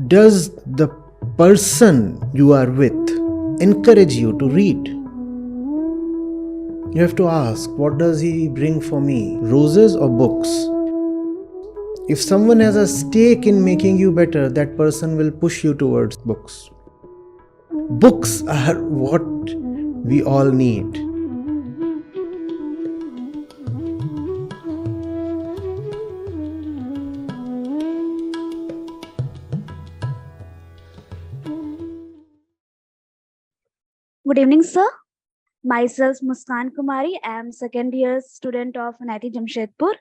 Does the person you are with encourage you to read? You have to ask, what does he bring for me? Roses or books? If someone has a stake in making you better, that person will push you towards books. Books are what we all need. Good evening, sir. Myself, Muskan Kumari. I am second year student of NIT-Jamshedpur.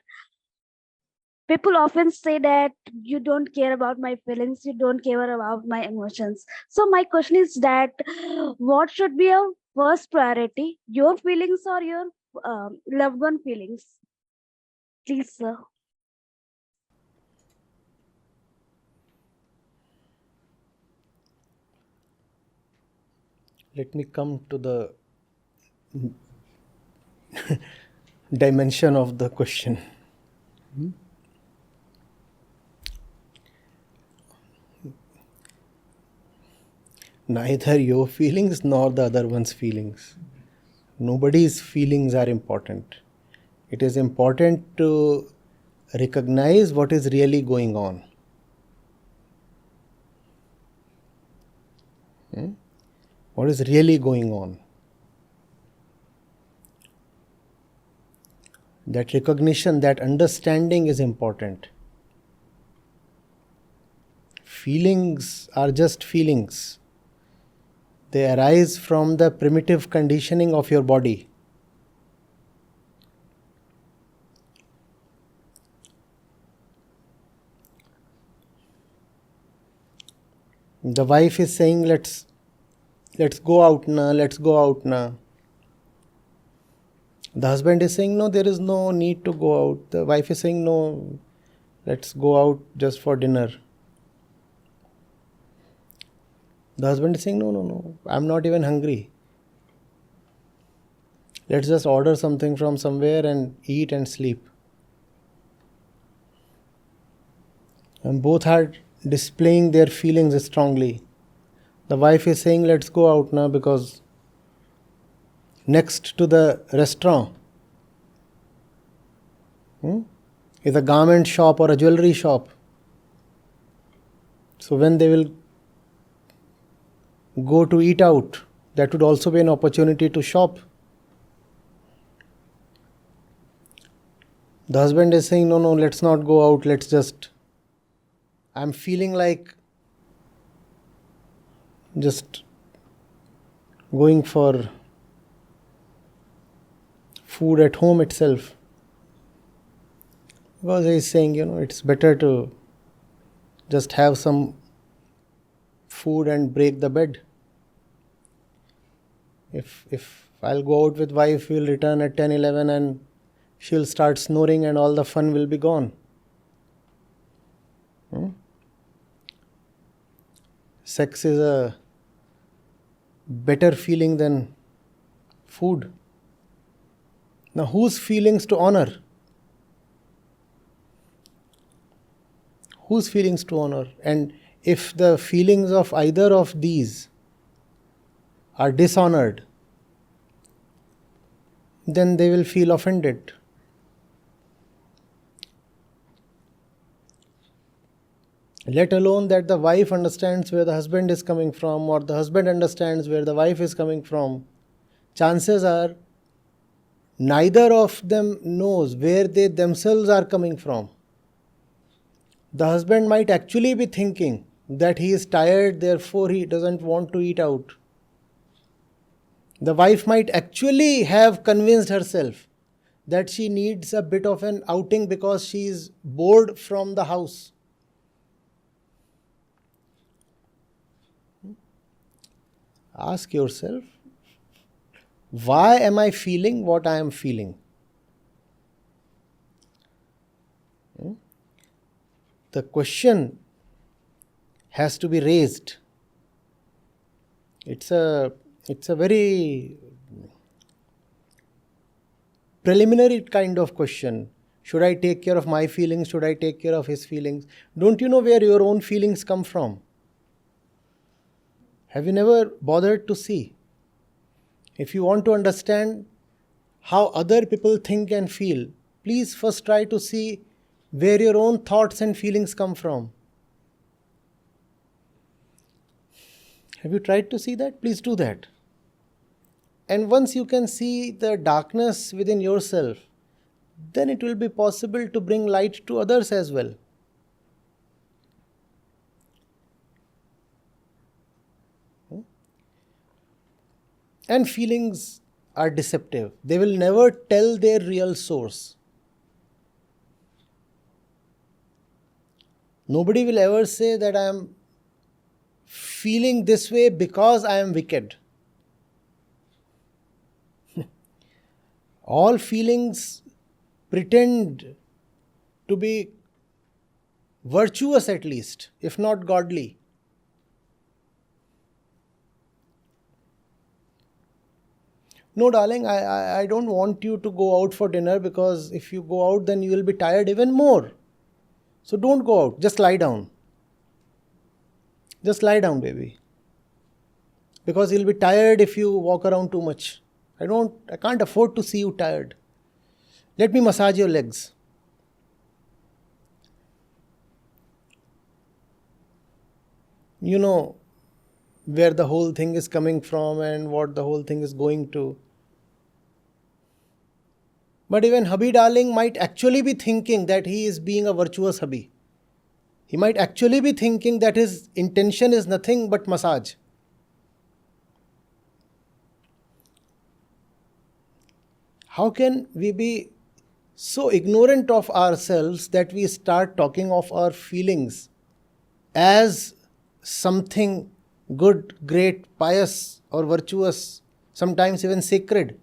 People often say that you don't care about my feelings, you don't care about my emotions. So my question is that what should be your first priority, your feelings or your loved one feelings? Please, sir. Let me come to the dimension of the question. Neither your feelings nor the other one's feelings. Nobody's feelings are important. It is important to recognize what is really going on. What is really going on? That recognition, that understanding is important. Feelings are just feelings. They arise from the primitive conditioning of your body. The wife is saying, let's go out now, let's go out now. The husband is saying, no, there is no need to go out. The wife is saying, no, let's go out just for dinner. The husband is saying, no, I'm not even hungry. Let's just order something from somewhere and eat and sleep. And both are displaying their feelings strongly. The wife is saying, let's go out now because next to the restaurant is a garment shop or a jewelry shop. So when they will go to eat out, that would also be an opportunity to shop. The husband is saying, no, let's not go out, I'm feeling like just going for food at home itself. Because he is saying, it's better to just have some food and break the bed. If I'll go out with wife, we'll return at 10, 11 and she'll start snoring and all the fun will be gone. Sex is a better feeling than food. Now, whose feelings to honor? Whose feelings to honor? And if the feelings of either of these are dishonored, then they will feel offended. Let alone that the wife understands where the husband is coming from, or the husband understands where the wife is coming from. Chances are neither of them knows where they themselves are coming from. The husband might actually be thinking that he is tired, therefore he doesn't want to eat out. The wife might actually have convinced herself that she needs a bit of an outing because she is bored from the house. Ask yourself, why am I feeling what I am feeling? The question has to be raised. It's a very preliminary kind of question. Should I take care of my feelings? Should I take care of his feelings? Don't you know where your own feelings come from? Have you never bothered to see? If you want to understand how other people think and feel, please first try to see where your own thoughts and feelings come from. Have you tried to see that? Please do that. And once you can see the darkness within yourself, then it will be possible to bring light to others as well. And feelings are deceptive. They will never tell their real source. Nobody will ever say that I am feeling this way because I am wicked. All feelings pretend to be virtuous at least, if not godly. No, darling, I don't want you to go out for dinner, because if you go out, then you will be tired even more. So don't go out. Just lie down. Just lie down, baby. Because you'll be tired if you walk around too much. I can't afford to see you tired. Let me massage your legs. You know where the whole thing is coming from and what the whole thing is going to. But even hubby darling might actually be thinking that he is being a virtuous hubby. He might actually be thinking that his intention is nothing but massage. How can we be so ignorant of ourselves that we start talking of our feelings as something good, great, pious or virtuous, sometimes even sacred?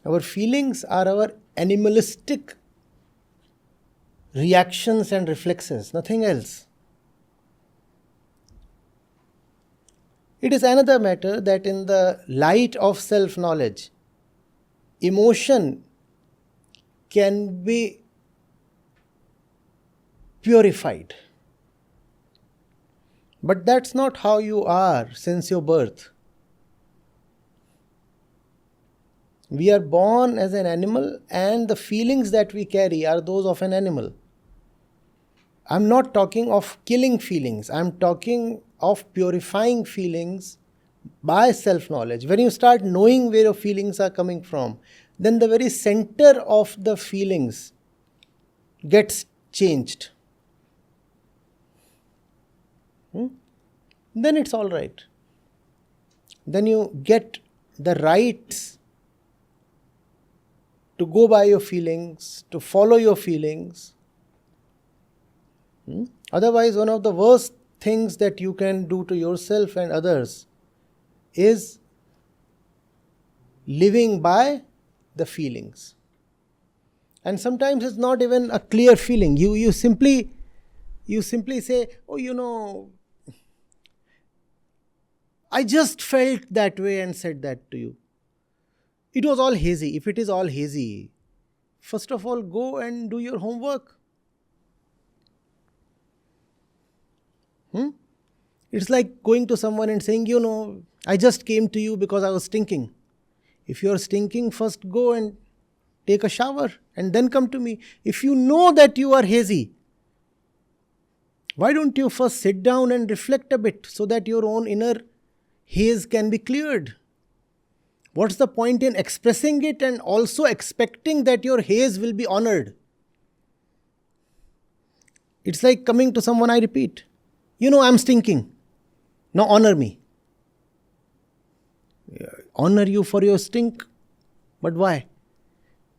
Our feelings are our animalistic reactions and reflexes, nothing else. It is another matter that in the light of self-knowledge, emotion can be purified. But that's not how you are since your birth. We are born as an animal, and the feelings that we carry are those of an animal. I'm not talking of killing feelings. I'm talking of purifying feelings by self-knowledge. When you start knowing where your feelings are coming from, then the very center of the feelings gets changed. Then it's all right. Then you get the rights to go by your feelings, to follow your feelings. Otherwise, one of the worst things that you can do to yourself and others is living by the feelings. And sometimes it's not even a clear feeling. You simply say, oh, I just felt that way and said that to you. It was all hazy. If it is all hazy, first of all, go and do your homework. It's like going to someone and saying, I just came to you because I was stinking. If you're stinking, first go and take a shower and then come to me. If you know that you are hazy, why don't you first sit down and reflect a bit so that your own inner haze can be cleared? What's the point in expressing it and also expecting that your haze will be honored? It's like coming to someone, I repeat, I'm stinking. Now honor me. Honor you for your stink. But why?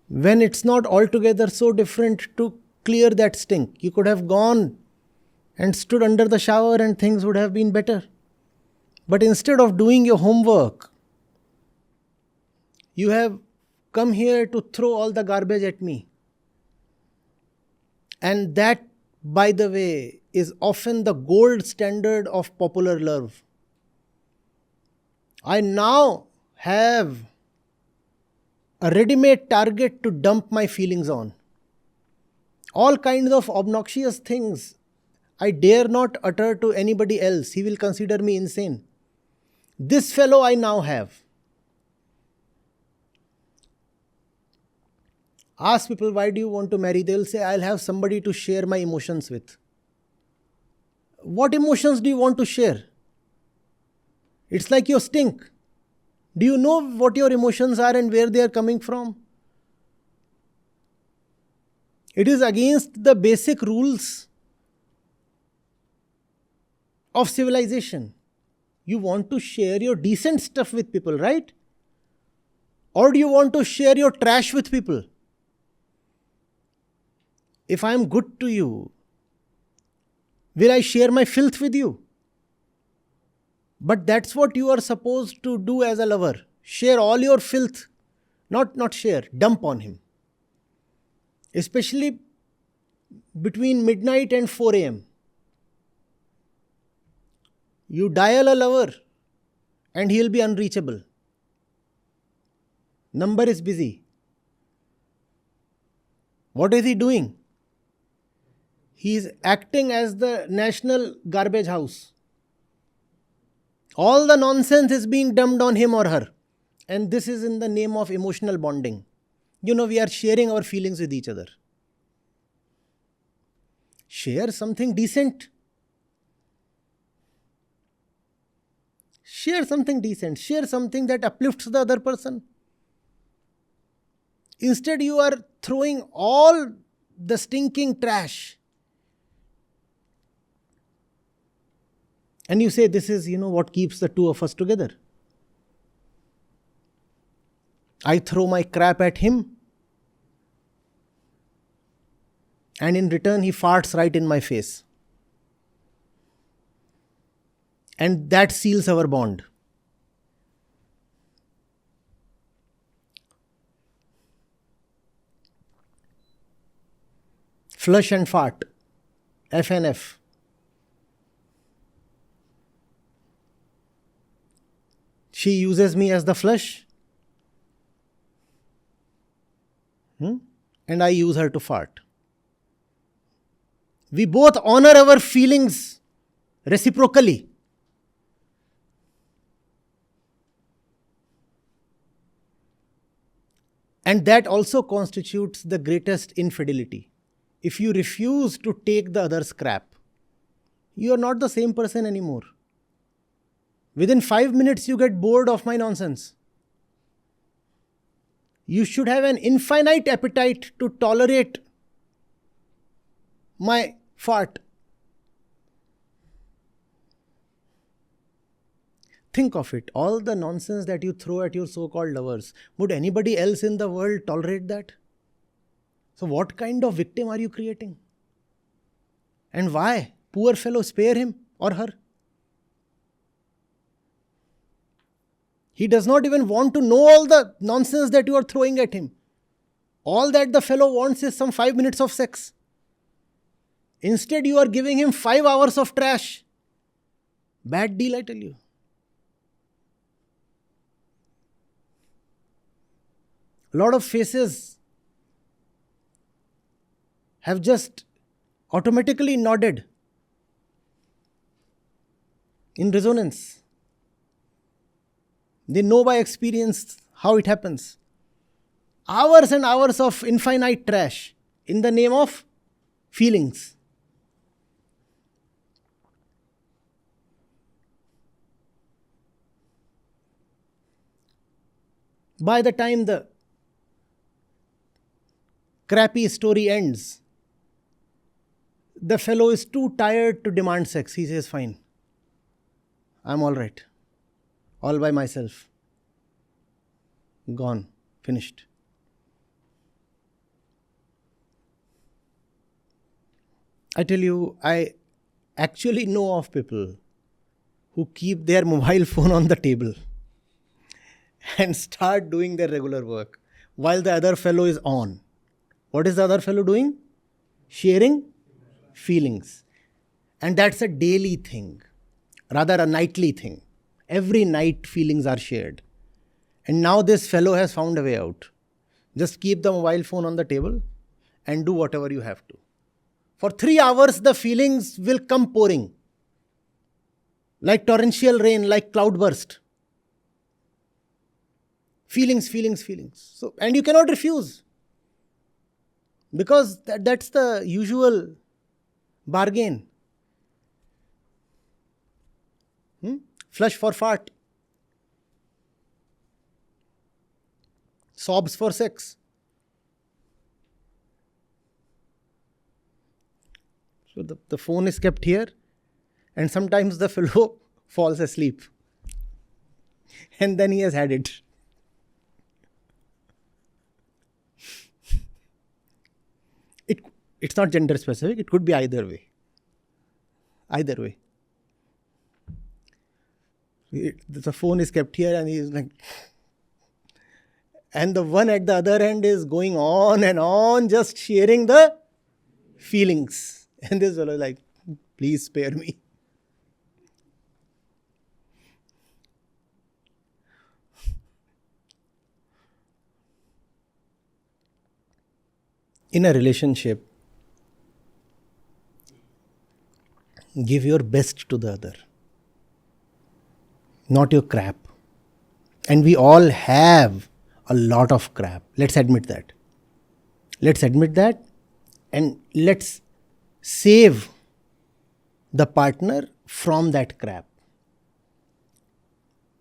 When it's not altogether so different to clear that stink. You could have gone and stood under the shower and things would have been better. But instead of doing your homework, you have come here to throw all the garbage at me. And that, by the way, is often the gold standard of popular love. I now have a ready-made target to dump my feelings on. All kinds of obnoxious things I dare not utter to anybody else. He will consider me insane. This fellow I now have. Ask people, why do you want to marry? They will say, I'll have somebody to share my emotions with. What emotions do you want to share? It's like your stink. Do you know what your emotions are and where they are coming from? It is against the basic rules of civilization. You want to share your decent stuff with people, right? Or do you want to share your trash with people? If I am good to you, will I share my filth with you? But that's what you are supposed to do as a lover. Share all your filth. Not share, dump on him. Especially between midnight and 4 a.m. You dial a lover and he'll be unreachable. Number is busy. What is he doing? He is acting as the national garbage house. All the nonsense is being dumped on him or her. And this is in the name of emotional bonding. We are sharing our feelings with each other. Share something decent. Share something decent. Share something that uplifts the other person. Instead, you are throwing all the stinking trash. And you say, this is, what keeps the two of us together. I throw my crap at him. And in return, he farts right in my face. And that seals our bond. Flush and fart. FNF. She uses me as the flush. And I use her to fart. We both honor our feelings reciprocally. And that also constitutes the greatest infidelity. If you refuse to take the other's crap, you are not the same person anymore. Within 5 minutes, you get bored of my nonsense. You should have an infinite appetite to tolerate my fart. Think of it. All the nonsense that you throw at your so-called lovers, would anybody else in the world tolerate that? So what kind of victim are you creating? And why? Poor fellow, spare him or her. He does not even want to know all the nonsense that you are throwing at him. All that the fellow wants is some 5 minutes of sex. Instead, you are giving him 5 hours of trash. Bad deal, I tell you. A lot of faces have just automatically nodded in resonance. They know by experience how it happens. Hours and hours of infinite trash in the name of feelings. By the time the crappy story ends, the fellow is too tired to demand sex. He says, fine, I'm all right. All by myself. Gone. Finished. I tell you, I actually know of people who keep their mobile phone on the table and start doing their regular work while the other fellow is on. What is the other fellow doing? Sharing feelings. And that's a daily thing, rather a nightly thing. Every night feelings are shared. And now this fellow has found a way out. Just keep the mobile phone on the table and do whatever you have to. For 3 hours, the feelings will come pouring. Like torrential rain, like cloudburst. Feelings, feelings, feelings. So, and you cannot refuse. Because that's the usual bargain. Flush for fart. Sobs for sex. So the phone is kept here, and sometimes the fellow falls asleep. And then he has had it. It's not gender specific, it could be either way. Either way. The phone is kept here and he is like, and the one at the other end is going on and on, just sharing the feelings. And this fellow is like, please spare me. In a relationship, give your best to the other, not your crap. And we all have a lot of crap. Let's admit that. Let's admit that, and let's save the partner from that crap.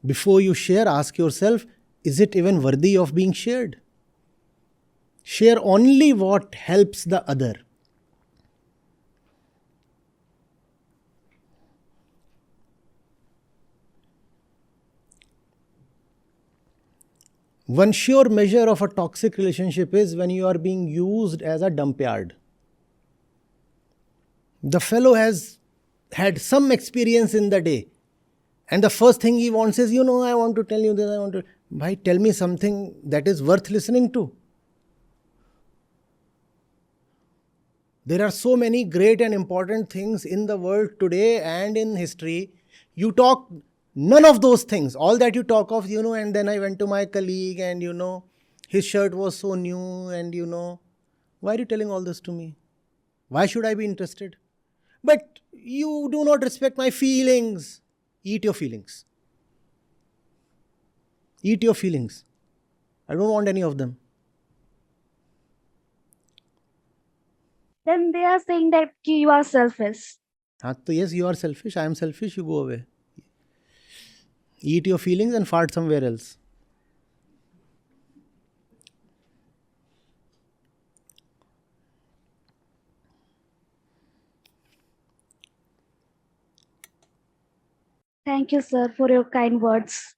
Before you share, ask yourself, is it even worthy of being shared? Share only what helps the other. One sure measure of a toxic relationship is when you are being used as a dump yard. The fellow has had some experience in the day, and the first thing he wants is, I want to tell you this, I want to. Bhai, tell me something that is worth listening to. There are so many great and important things in the world today and in history. You talk none of those things. All that you talk of, and then I went to my colleague and, his shirt was so new and, why are you telling all this to me? Why should I be interested? But you do not respect my feelings. Eat your feelings. Eat your feelings. I don't want any of them. Then they are saying that you are selfish. Yes, you are selfish. I am selfish. You go away. Eat your feelings and fart somewhere else. Thank you, sir, for your kind words.